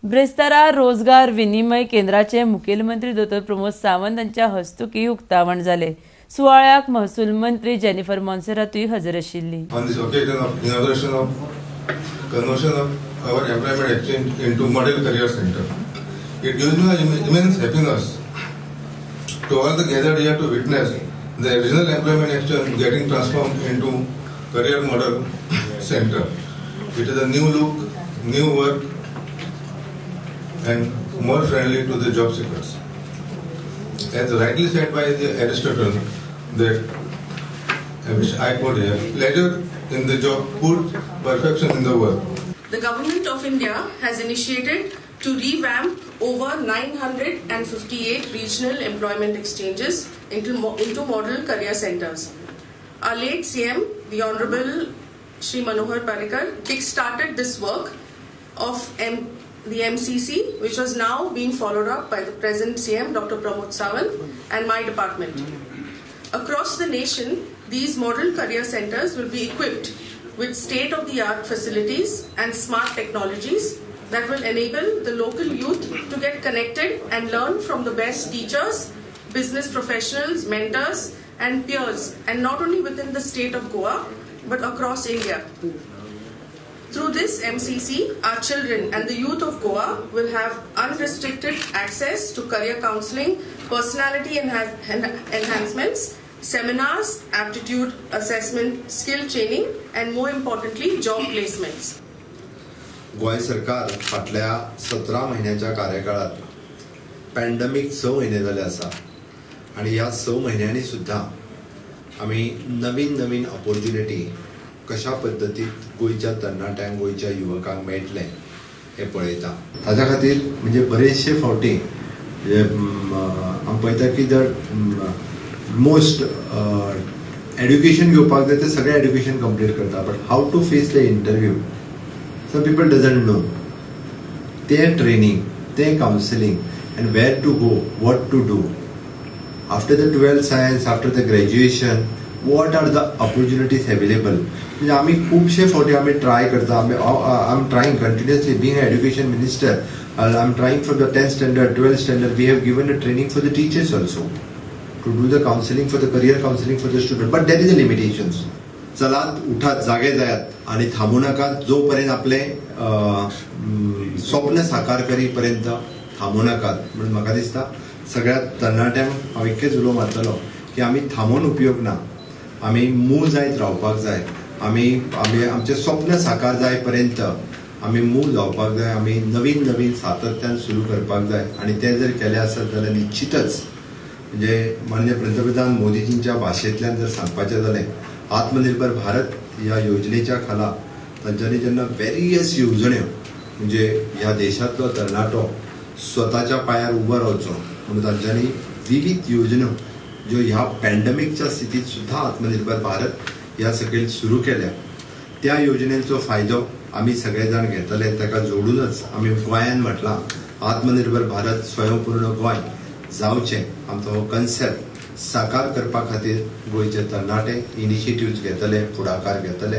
ब्रेस्तारा रोजगार विनिमय केंद्राचे मुखेलमंत्री डॉ प्रमोद सावंत यांच्या हस्तुकी उक्तावण जाले. सुवाळ्याक महसूल मंत्री जेनिफर मॉन्सेरातूय हजर आशिल्ली. On this occasion of inauguration of conversion of our employment exchange into model career center, it gives me immense happiness to all the gathered here to witness the original employment exchange getting transformed into career model center. It is a new look, new work, and more friendly to the job seekers. As rightly said by the Aristotle, that which I quote here, pleasure in the job, put perfection in the work. The Government of India has initiated to revamp over 958 regional employment exchanges into model career centers. Our late CM, the Honorable Shri Manohar Parrikar, kick-started this work of the MCC, which was now being followed up by the present CM, Dr. Pramod Sawant, and my department. Across the nation, these model career centers will be equipped with state-of-the-art facilities and smart technologies that will enable the local youth to get connected and learn from the best teachers, business professionals, mentors, and peers, and not only within the state of Goa, but across India. Through this MCC, our children and the youth of Goa will have unrestricted access to career counseling, personality enhancements, seminars, aptitude assessment, skill training, and more importantly, job placements. गोय सरकार फाटल्या 17 महिन्याच्या कार्यकाळात pandemic 6 महिने झाले आसा आणि ह्या 6 महिन्यांनी सुद्धा आम्ही नवीन ऑपॉर्च्युनिटी कशा पद्धतीत गोयच्या तरणाट्यांक गोयच्या युवकांक मेळटले हे पळयता. ताच्या खातीर म्हणजे बरेचशे फावटी आमी पळयता की जर मोस्ट एड्युकेशन घेवपाक जाय ते सगळे एड्युकेशन कंप्लीट करता, but how to face the interview some people doesn't know. Their training, their counseling, and where to go, what to do. After the 12th science, after the graduation, what are the opportunities available? आम्ही खूपशे फावटी आम्ही try करता. I'm trying continuously. Being an education minister, I'm trying from the 10th standard, 12th standard. We have given a training for the teachers also to do the counseling for the career counseling for the student. But there is a limitations. चलात उठात जागे जायात आणि थांबू नकात. जोपर्यंत आपले स्वप्न साकार करीपर्यंत थांबू नकात. म्हणून म्हाका दिसता सगळ्यात तरणाट्यांक हांव एकच उलो मारतलो की आमी थांबून उपयोग ना. आमी मूळ जायत रावपाक जाय. आमी आमचे स्वप्न साकार जाय पर्यंत आमी मूळ जावपाक जाय. आमी नवीन सातत्यान सुरू करपाक जाय आणि ते जर केले आसत जाल्यार निश्चितच म्हणजे माननीय पंतप्रधान मोदीजींच्या भाशेंतल्यान जर सांगपाचें जालें, आत्मनिर्भर भारत या योजनेच्या खाला तांच्यांनी जेन्ना वेरियस येवजण्यो म्हणजे ह्या देशातलो तरणाटो स्वताच्या पायार उबो रावचो म्हणून तांच्यांनी विविध योजनो ज्यो ह्या पॅन्डेमिकच्या स्थितीत सुद्धा आत्मनिर्भर भारत ह्या सकयल सुरू केल्या. त्या योजनेचो फायदो आमी सगळे जाण घेतले. ताका जोडूनच आमी गोंयान म्हटलां आत्मनिर्भर भारत स्वयंपूर्ण गोंय जावचें. आमचो हो कन्सेप्ट साकार करपा खातीर गोंयचे तरणाटे इनिशिएटिव्ह घेतले, फुडाकार घेतले.